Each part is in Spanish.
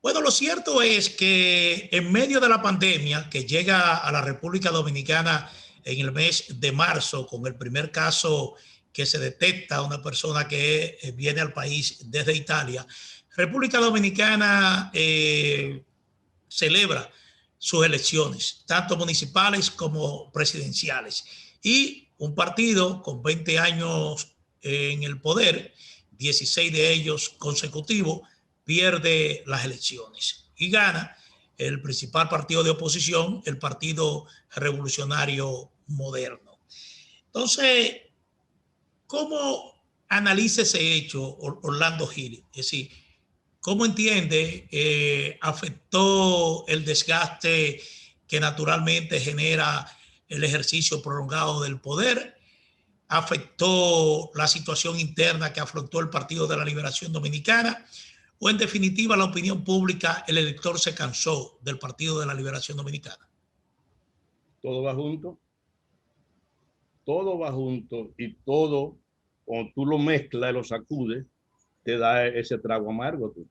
Bueno, lo cierto es que en medio de la pandemia que llega a la República Dominicana en el mes de marzo, con el primer caso que se detecta, una persona que viene al país desde Italia, República Dominicana celebra sus elecciones, tanto municipales como presidenciales. Y un partido con 20 años en el poder, 16 de ellos consecutivos, pierde las elecciones y gana el principal partido de oposición, el Partido Revolucionario Moderno. Entonces, ¿cómo analiza ese hecho Orlando Gil? Es decir, ¿cómo entiende afectó el desgaste que naturalmente genera el ejercicio prolongado del poder? ¿Afectó la situación interna que afrontó el Partido de la Liberación Dominicana? ¿O en definitiva la opinión pública, el elector se cansó del Partido de la Liberación Dominicana? Todo va junto y todo, cuando tú lo mezclas y lo sacudes, te da ese trago amargo. Tú.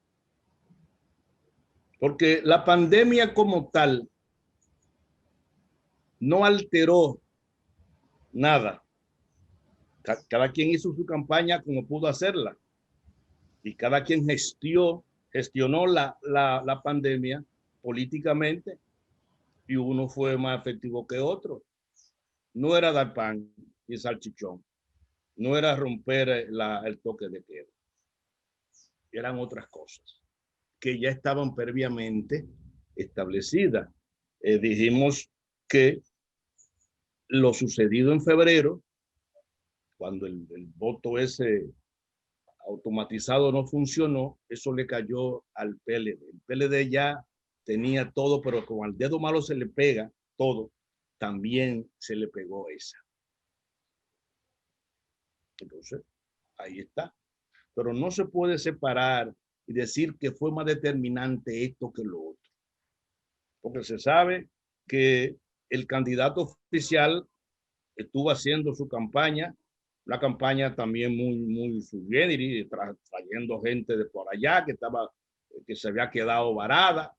Porque la pandemia como tal no alteró nada. Cada quien hizo su campaña como pudo hacerla y cada quien gestionó la pandemia políticamente y uno fue más efectivo que otro. No era dar pan y salchichón, no era romper el toque de queda, eran otras cosas que ya estaban previamente establecidas. Dijimos que lo sucedido en febrero, cuando el voto ese automatizado no funcionó, eso le cayó al PLD. El PLD ya tenía todo, pero como al dedo malo se le pega todo, también se le pegó esa. Entonces, ahí está. Pero no se puede separar y decir que fue más determinante esto que lo otro. Porque se sabe que el candidato oficial estuvo haciendo su campaña, una campaña también muy subgénero, trayendo gente de por allá que se había quedado varada,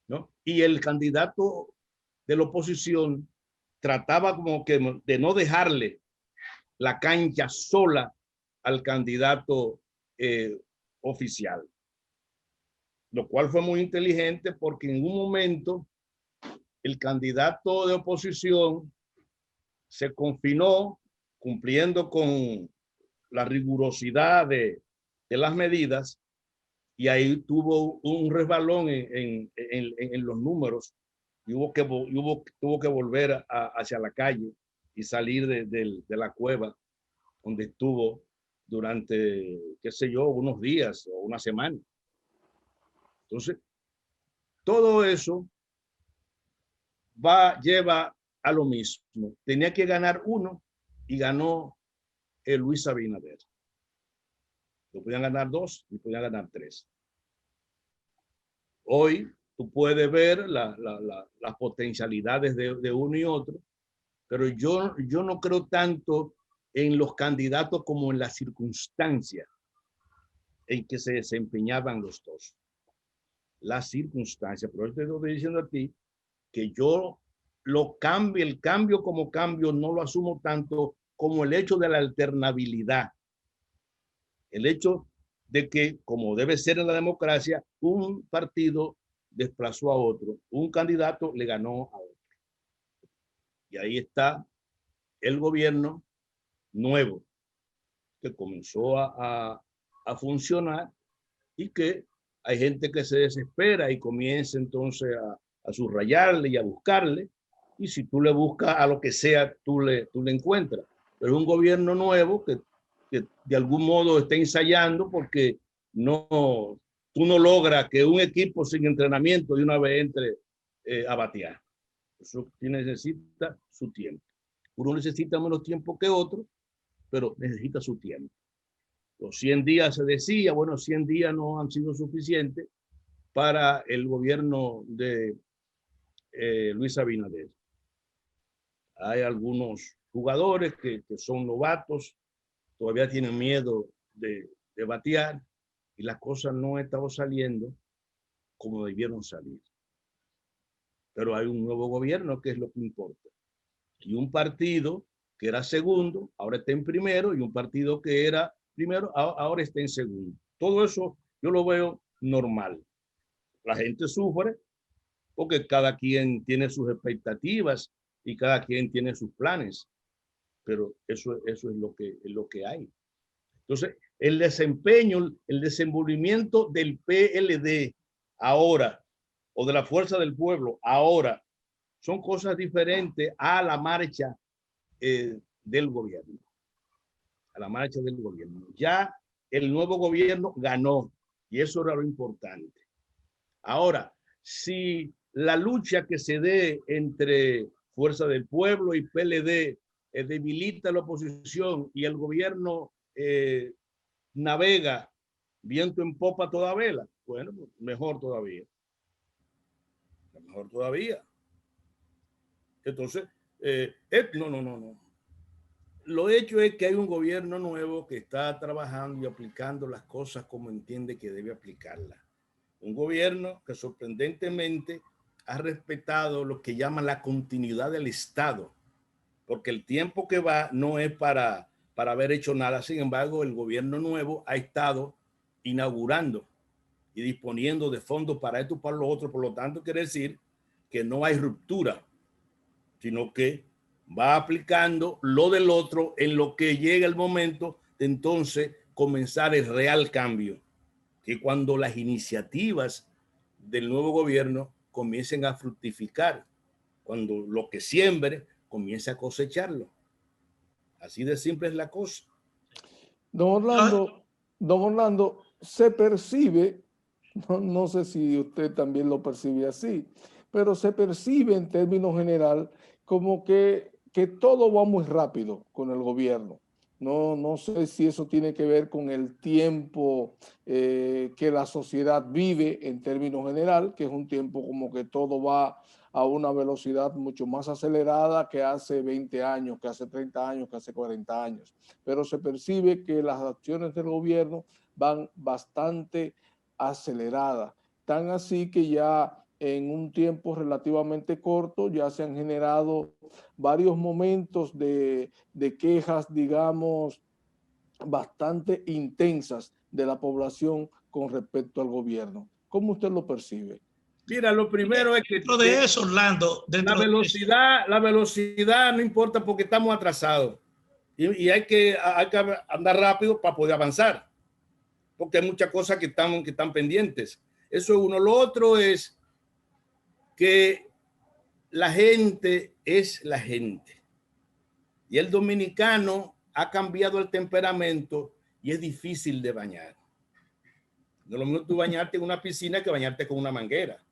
¿no? Y el candidato de la oposición trataba como que de no dejarle la cancha sola al candidato oficial, lo cual fue muy inteligente porque en un momento el candidato de oposición se confinó cumpliendo con la rigurosidad de las medidas y ahí tuvo un resbalón en los números y tuvo que volver hacia la calle y salir de la cueva donde estuvo durante, qué sé yo, unos días o una semana. Entonces, todo eso lleva a lo mismo. Tenía que ganar uno y ganó Luis Abinader. Lo podían ganar dos y podían ganar tres. Hoy tú puedes ver las potencialidades de uno y otro, pero yo no creo tanto en los candidatos como en las circunstancias en que se desempeñaban los dos. Las circunstancias, pero yo te estoy diciendo a ti que yo el cambio como cambio no lo asumo tanto como el hecho de la alternabilidad. El hecho de que, como debe ser en la democracia, un partido desplazó a otro, un candidato le ganó a otro. Y ahí está el gobierno nuevo que comenzó a funcionar y que hay gente que se desespera y comienza entonces a subrayarle y a buscarle. Y si tú le buscas a lo que sea, tú le encuentras. Pero un gobierno nuevo que de algún modo está ensayando porque tú no logras que un equipo sin entrenamiento de una vez entre a batear. Eso necesita su tiempo. Uno necesita menos tiempo que otro, pero necesita su tiempo. Los 100 días se decía, bueno, 100 días no han sido suficientes para el gobierno de Luis Abinader. Hay algunos jugadores que son novatos, todavía tienen miedo de batear y las cosas no han estado saliendo como debieron salir. Pero hay un nuevo gobierno, que es lo que importa. Y un partido que era segundo, ahora está en primero, y un partido que era primero, ahora está en segundo. Todo eso yo lo veo normal. La gente sufre porque cada quien tiene sus expectativas y cada quien tiene sus planes, pero eso es lo que hay. Entonces, el desempeño, el desenvolvimiento del PLD ahora, o de la Fuerza del Pueblo ahora, son cosas diferentes a la marcha del gobierno. A la marcha del gobierno. Ya el nuevo gobierno ganó, y eso era lo importante. Ahora, si la lucha que se dé entre Fuerza del Pueblo y PLD debilita la oposición y el gobierno navega viento en popa toda vela, bueno, mejor todavía. Mejor todavía. Entonces, no. Lo hecho es que hay un gobierno nuevo que está trabajando y aplicando las cosas como entiende que debe aplicarlas. Un gobierno que sorprendentemente ha respetado lo que llaman la continuidad del Estado, porque el tiempo que va no es para haber hecho nada. Sin embargo, el gobierno nuevo ha estado inaugurando y disponiendo de fondos para esto y para lo otro. Por lo tanto, quiere decir que no hay ruptura, sino que va aplicando lo del otro en lo que llega el momento de entonces comenzar el real cambio, que cuando las iniciativas del nuevo gobierno comiencen a fructificar, cuando lo que siembre comience a cosecharlo. Así de simple es la cosa. Don Orlando, se percibe, no sé si usted también lo percibe así, pero se percibe en términos general como que todo va muy rápido con el gobierno. No sé si eso tiene que ver con el tiempo que la sociedad vive en términos general, que es un tiempo como que todo va a una velocidad mucho más acelerada que hace 20 años, que hace 30 años, que hace 40 años. Pero se percibe que las acciones del gobierno van bastante aceleradas. Tan así que ya en un tiempo relativamente corto ya se han generado varios momentos de quejas, digamos, bastante intensas de la población con respecto al gobierno. ¿Cómo usted lo percibe? Mira, lo primero es que dentro de eso, Orlando, la velocidad no importa porque estamos atrasados y hay que andar rápido para poder avanzar, porque hay muchas cosas que están pendientes. Eso es uno. Lo otro es que la gente es la gente y el dominicano ha cambiado el temperamento y es difícil de bañar. No es lo mismo tú bañarte en una piscina que bañarte con una manguera.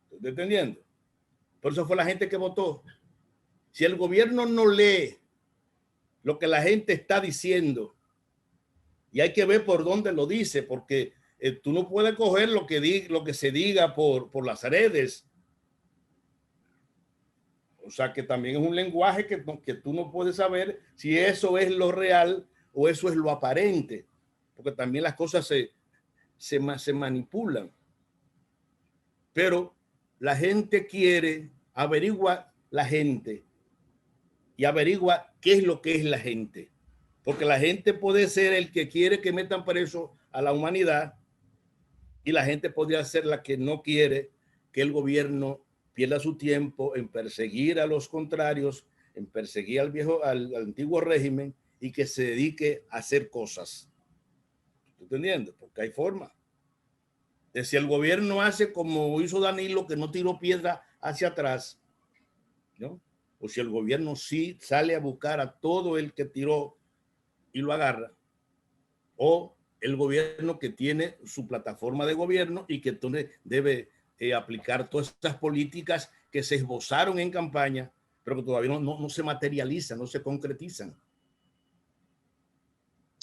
¿Estás entendiendo? Por eso fue la gente que votó. Si el gobierno no lee lo que la gente está diciendo, y hay que ver por dónde lo dice, porque tú no puedes coger lo que se diga por las redes. O sea que también es un lenguaje que tú no puedes saber si eso es lo real o eso es lo aparente, porque también las cosas se manipulan. Pero la gente quiere, averigua la gente y averigua qué es lo que es la gente. Porque la gente puede ser el que quiere que metan preso a la humanidad y la gente podría ser la que no quiere que el gobierno pierda su tiempo en perseguir a los contrarios, en perseguir al antiguo régimen y que se dedique a hacer cosas. ¿Estás entendiendo? Porque hay forma. De si el gobierno hace como hizo Danilo, que no tiró piedra hacia atrás, ¿no? O si el gobierno sí sale a buscar a todo el que tiró y lo agarra, o el gobierno que tiene su plataforma de gobierno y que entonces debe aplicar todas estas políticas que se esbozaron en campaña, pero que todavía no se materializan, no se concretizan.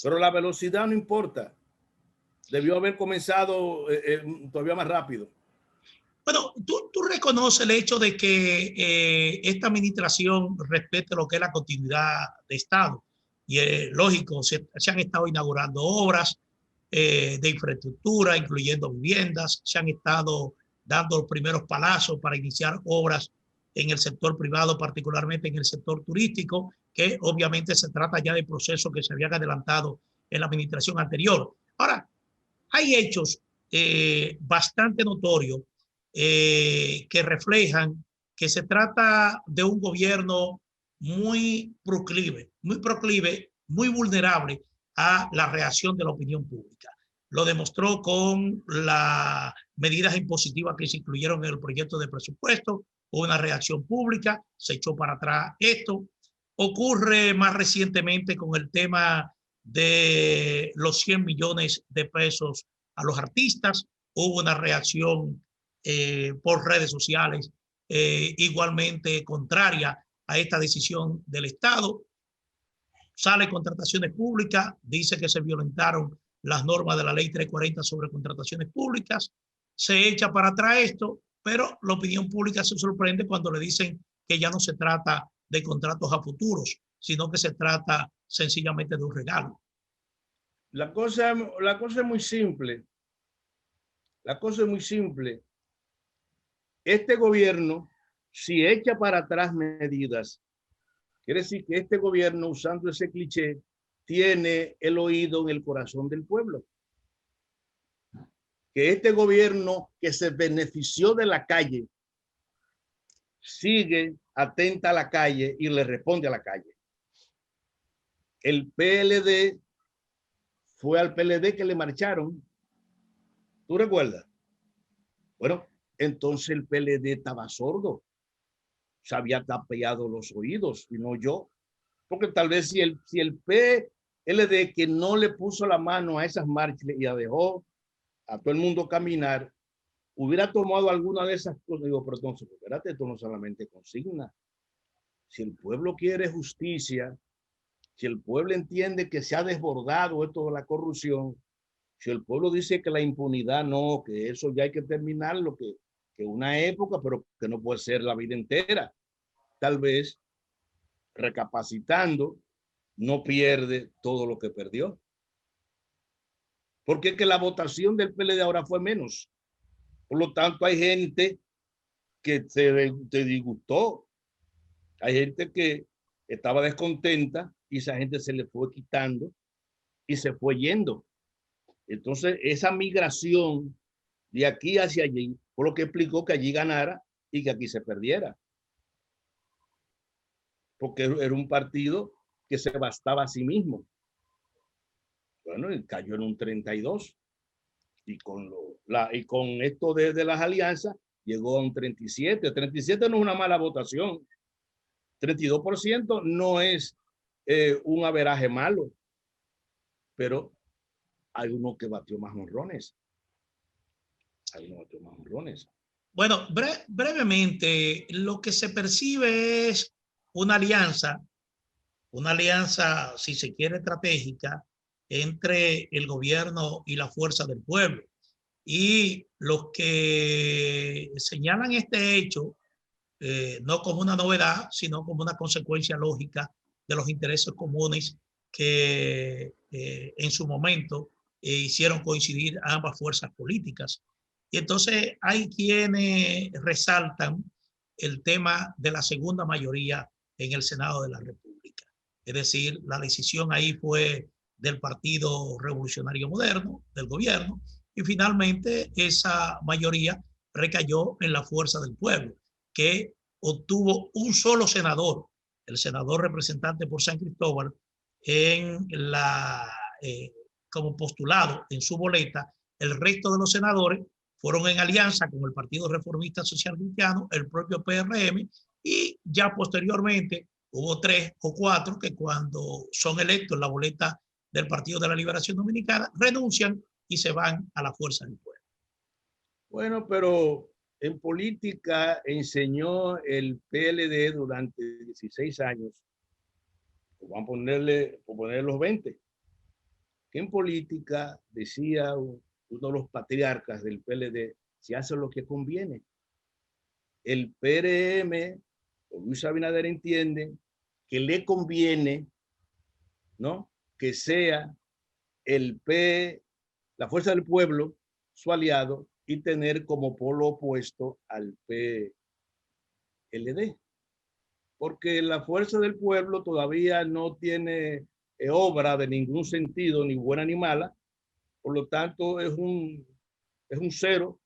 Pero la velocidad no importa. Debió haber comenzado todavía más rápido. Bueno, tú reconoces el hecho de que esta administración respete lo que es la continuidad de Estado. Y lógico, se han estado inaugurando obras, de infraestructura, incluyendo viviendas. Se han estado dando los primeros palazos para iniciar obras en el sector privado, particularmente en el sector turístico, que obviamente se trata ya de procesos que se habían adelantado en la administración anterior. Ahora, hay hechos bastante notorios que reflejan que se trata de un gobierno muy proclive, muy vulnerable a la reacción de la opinión pública. Lo demostró con las medidas impositivas que se incluyeron en el proyecto de presupuesto. Hubo una reacción pública, se echó para atrás esto. Ocurre más recientemente con el tema de los 100 millones de pesos a los artistas. Hubo una reacción por redes sociales igualmente contraria a esta decisión del Estado. Sale contrataciones públicas, dice que se violentaron las normas de la ley 340 sobre contrataciones públicas, se echa para atrás esto, pero la opinión pública se sorprende cuando le dicen que ya no se trata de contratos a futuros, sino que se trata sencillamente de un regalo. La cosa es muy simple. La cosa es muy simple. Este gobierno, si echa para atrás medidas, quiere decir que este gobierno, usando ese cliché, tiene el oído en el corazón del pueblo. Que este gobierno que se benefició de la calle sigue atenta a la calle y le responde a la calle. El PLD fue al PLD que le marcharon. ¿Tú recuerdas? Bueno, entonces el PLD estaba sordo. Se había tapeado los oídos y no yo. Porque tal vez si el PLD que no le puso la mano a esas marchas y la dejó a todo el mundo caminar, hubiera tomado alguna de esas cosas. Digo, pero entonces, espérate, esto no solamente consigna. Si el pueblo quiere justicia, si el pueblo entiende que se ha desbordado esto de la corrupción, si el pueblo dice que la impunidad no, que eso ya hay que terminarlo, que una época, pero que no puede ser la vida entera. Tal vez, recapacitando, no pierde todo lo que perdió. Porque es que la votación del PLD ahora fue menos. Por lo tanto, hay gente que se disgustó. Hay gente que estaba descontenta y esa gente se le fue quitando y se fue yendo. Entonces, esa migración de aquí hacia allí fue lo que explicó que allí ganara y que aquí se perdiera. Porque era un partido que se bastaba a sí mismo. Bueno, y cayó en un 32. Y con esto de las alianzas llegó a un 37. 37 no es una mala votación. 32% no es un averaje malo. Pero hay uno que batió más honrones. Bueno, brevemente, lo que se percibe es una alianza, si se quiere, estratégica entre el gobierno y la fuerza del pueblo. Y los que señalan este hecho, no como una novedad, sino como una consecuencia lógica de los intereses comunes que en su momento hicieron coincidir a ambas fuerzas políticas. Y entonces hay quienes resaltan el tema de la segunda mayoría en el Senado de la República. Es decir, la decisión ahí fue del Partido Revolucionario Moderno, del gobierno, y finalmente esa mayoría recayó en la fuerza del pueblo, que obtuvo un solo senador, el senador representante por San Cristóbal, en como postulado en su boleta. El resto de los senadores fueron en alianza con el Partido Reformista Social Cristiano, el propio PRM, y ya posteriormente hubo 3 o 4 que cuando son electos en la boleta del Partido de la Liberación Dominicana renuncian y se van a la fuerza del pueblo. Bueno, pero en política enseñó el PLD durante 16 años, van a ponerle los 20, que en política, decía uno de los patriarcas del PLD, se hace lo que conviene. El PRM, o Luis Abinader, entiende que le conviene, ¿no?, que sea el la Fuerza del Pueblo, su aliado, y tener como polo opuesto al PLD. Porque la Fuerza del Pueblo todavía no tiene obra de ningún sentido, ni buena ni mala, por lo tanto es un cero.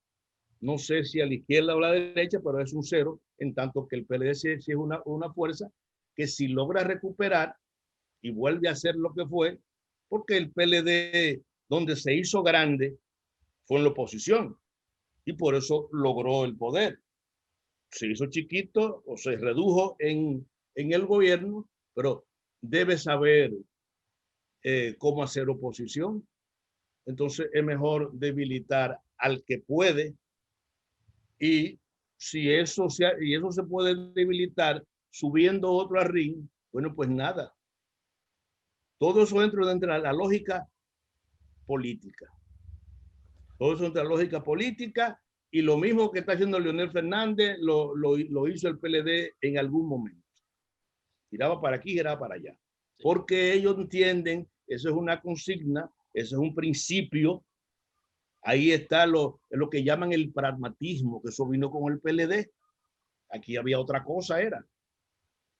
No sé si a la izquierda o a la derecha, pero es un cero, en tanto que el PLD sí es una fuerza que si logra recuperar y vuelve a ser lo que fue, porque el PLD donde se hizo grande fue en la oposición y por eso logró el poder. Se hizo chiquito o se redujo en el gobierno, pero debe saber cómo hacer oposición. Entonces es mejor debilitar al que puede, y si eso se puede debilitar subiendo otro al ring, bueno, pues nada. Todo eso dentro de la lógica política. Todo eso dentro de la lógica política, y lo mismo que está haciendo Leonel Fernández lo hizo el PLD en algún momento. Giraba para aquí, giraba para allá. Porque ellos entienden, eso es una consigna, eso es un principio. Ahí está lo que llaman el pragmatismo, que eso vino con el PLD. Aquí había otra cosa, era.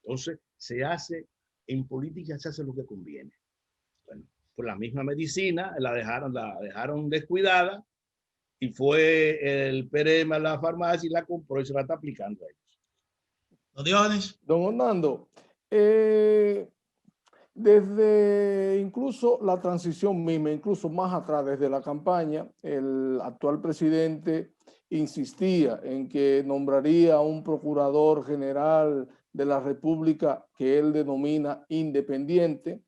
Entonces, en política se hace lo que conviene. Bueno, por la misma medicina la dejaron descuidada, y fue el PRM a la farmacia y la compró y se la está aplicando a ellos. ¿No, Dionis? Don Orlando, desde incluso la transición misma, incluso más atrás, desde la campaña, el actual presidente insistía en que nombraría a un procurador general de la República que él denomina independiente,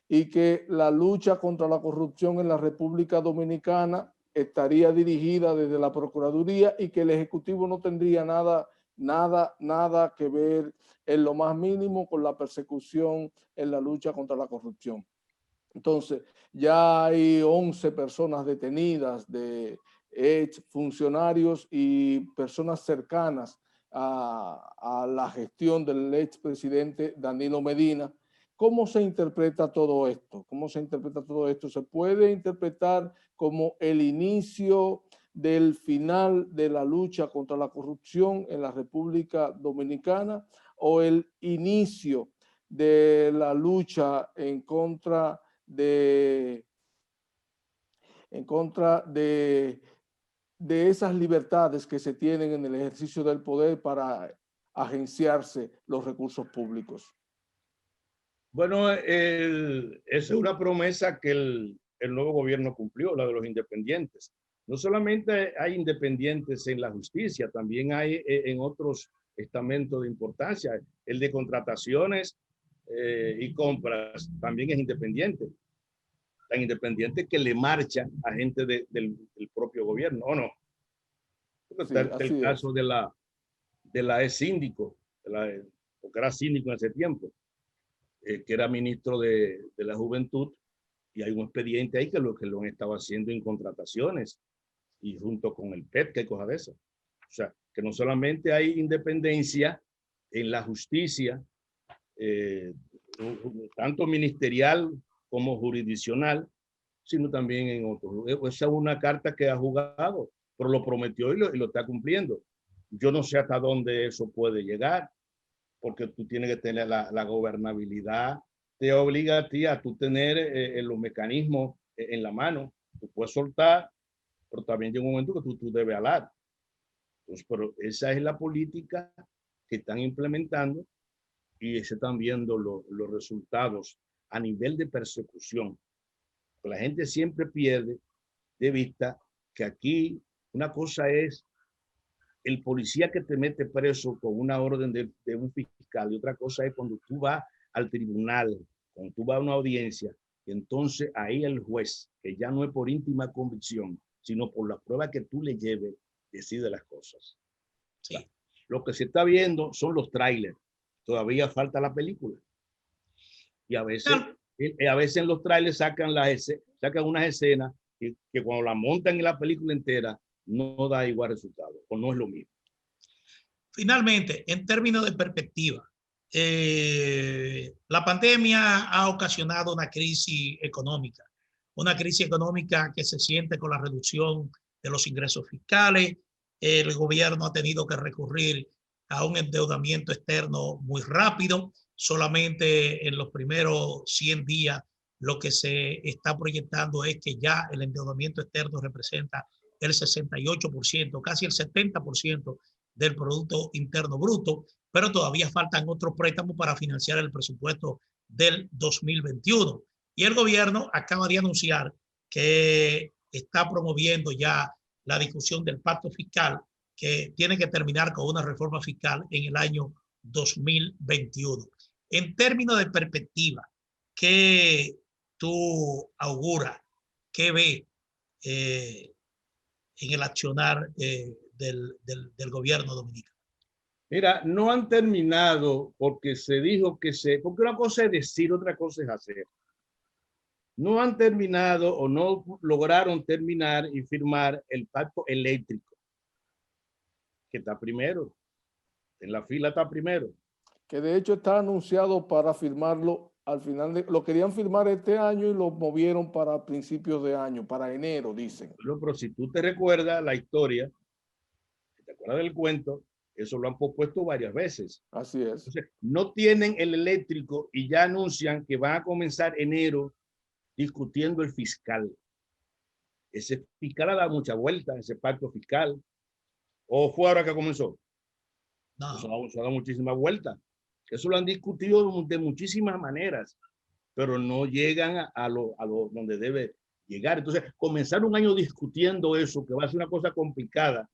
y que la lucha contra la corrupción en la República Dominicana estaría dirigida desde la Procuraduría y que el Ejecutivo no tendría nada que ver en lo más mínimo con la persecución en la lucha contra la corrupción. Entonces, ya hay 11 personas detenidas de ex funcionarios y personas cercanas a la gestión del expresidente Danilo Medina. ¿Cómo se interpreta todo esto? ¿Cómo se interpreta todo esto? ¿Se puede interpretar como el inicio del final de la lucha contra la corrupción en la República Dominicana, o el inicio de la lucha en contra de esas libertades que se tienen en el ejercicio del poder para agenciarse los recursos públicos? Bueno, esa es una promesa que el nuevo gobierno cumplió, la de los independientes. No solamente hay independientes en la justicia, también hay en otros estamentos de importancia. El de contrataciones y compras también es independiente. Tan independiente que le marcha a gente del propio gobierno, ¿o no? Sí, Está el caso de la ex síndico, porque era síndico en ese tiempo, que era ministro de la Juventud, y hay un expediente ahí que lo han estado haciendo en contrataciones y junto con el PEP, que cosa de eso. O sea, que no solamente hay independencia en la justicia, tanto ministerial como jurisdiccional, sino también en otros. Esa es una carta que ha jugado, pero lo prometió y lo está cumpliendo. Yo no sé hasta dónde eso puede llegar, porque tú tienes que tener la gobernabilidad, te obliga a ti a tú tener los mecanismos en la mano. Tú puedes soltar, pero también llega un momento que tú debes alar. Entonces, pero esa es la política que están implementando, y se están viendo los resultados a nivel de persecución. La gente siempre pierde de vista que aquí una cosa es el policía que te mete preso con una orden de un fiscal, y otra cosa es cuando tú vas al tribunal, cuando tú vas a una audiencia, y entonces ahí el juez, que ya no es por íntima convicción, sino por la prueba que tú le lleves, decide las cosas. Sí. Lo que se está viendo son los trailers. Todavía falta la película. Y a veces en los trailers sacan unas escenas que cuando la montan en la película entera no da igual resultado, o no es lo mismo. Finalmente, en términos de perspectiva, la pandemia ha ocasionado una crisis económica una crisis económica que se siente con la reducción de los ingresos fiscales. El gobierno ha tenido que recurrir a un endeudamiento externo muy rápido. Solamente en los primeros 100 días lo que se está proyectando es que ya el endeudamiento externo representa el 68%, casi el 70% del Producto Interno Bruto, pero todavía faltan otros préstamos para financiar el presupuesto del 2021. Y el gobierno acaba de anunciar que está promoviendo ya la discusión del pacto fiscal, que tiene que terminar con una reforma fiscal en el año 2021. En términos de perspectiva, ¿qué tú auguras, qué ves en el accionar del gobierno dominicano? Mira, no han terminado porque se dijo que porque una cosa es decir, otra cosa es hacer. No han terminado o no lograron terminar y firmar el pacto eléctrico, que está primero, en la fila está primero. Que de hecho está anunciado para firmarlo al final, lo querían firmar este año y lo movieron para principios de año, para enero, dicen. Pero si tú te recuerdas la historia, te acuerdas del cuento, eso lo han propuesto varias veces. Así es. Entonces, no tienen el eléctrico y ya anuncian que van a comenzar enero discutiendo el fiscal. Ese fiscal ha dado mucha vuelta, ese pacto fiscal. ¿O fue ahora que comenzó? No. Eso ha dado muchísimas vueltas. Eso lo han discutido de muchísimas maneras, pero no llegan a lo donde debe llegar. Entonces, comenzar un año discutiendo eso, que va a ser una cosa complicada,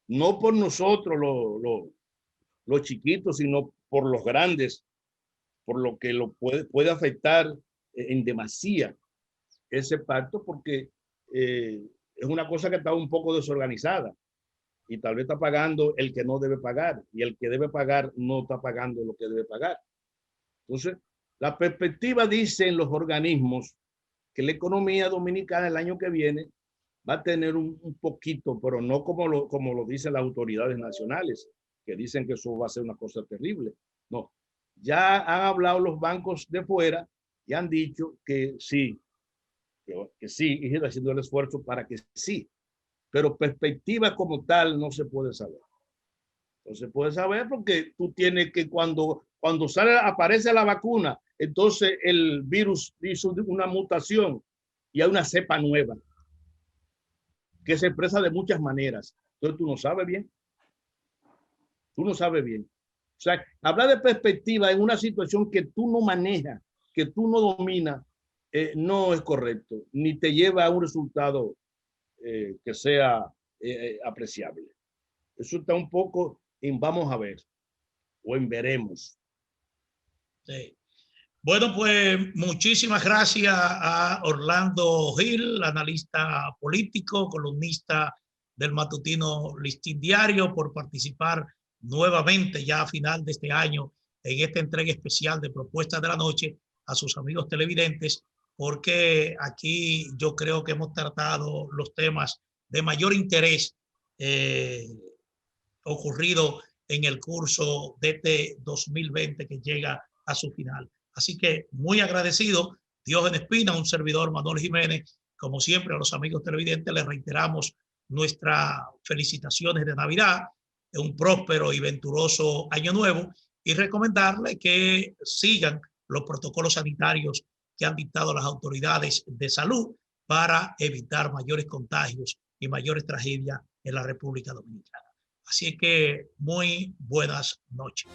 no por nosotros los chiquitos, sino por los grandes, por lo que lo puede afectar en demasía ese pacto, porque es una cosa que está un poco desorganizada y tal vez está pagando el que no debe pagar y el que debe pagar no está pagando lo que debe pagar. Entonces, la perspectiva dice en los organismos que la economía dominicana el año que viene va a tener un poquito, pero no como lo dicen las autoridades nacionales, que dicen que eso va a ser una cosa terrible. No, ya han hablado los bancos de fuera y han dicho que sí, que sí, y están haciendo el esfuerzo para que sí. Pero perspectiva como tal no se puede saber. No se puede saber porque tú tienes que cuando aparece la vacuna, entonces el virus hizo una mutación y hay una cepa nueva que se expresa de muchas maneras. Entonces tú no sabes bien. Tú no sabes bien. O sea, hablar de perspectiva en una situación que tú no manejas, que tú no dominas, no es correcto, ni te lleva a un resultado que sea apreciable. Eso está un poco en vamos a ver o en veremos. Sí. Bueno, pues muchísimas gracias a Orlando Gil, analista político, columnista del matutino Listín Diario, por participar nuevamente ya a final de este año en esta entrega especial de Propuestas de la Noche a sus amigos televidentes, porque aquí yo creo que hemos tratado los temas de mayor interés ocurrido en el curso de este 2020 que llega a su final. Así que muy agradecido, Diógenes Espina, un servidor Manuel Jiménez. Como siempre, a los amigos televidentes les reiteramos nuestras felicitaciones de Navidad, un próspero y venturoso año nuevo, y recomendarles que sigan los protocolos sanitarios que han dictado las autoridades de salud para evitar mayores contagios y mayores tragedias en la República Dominicana. Así que muy buenas noches.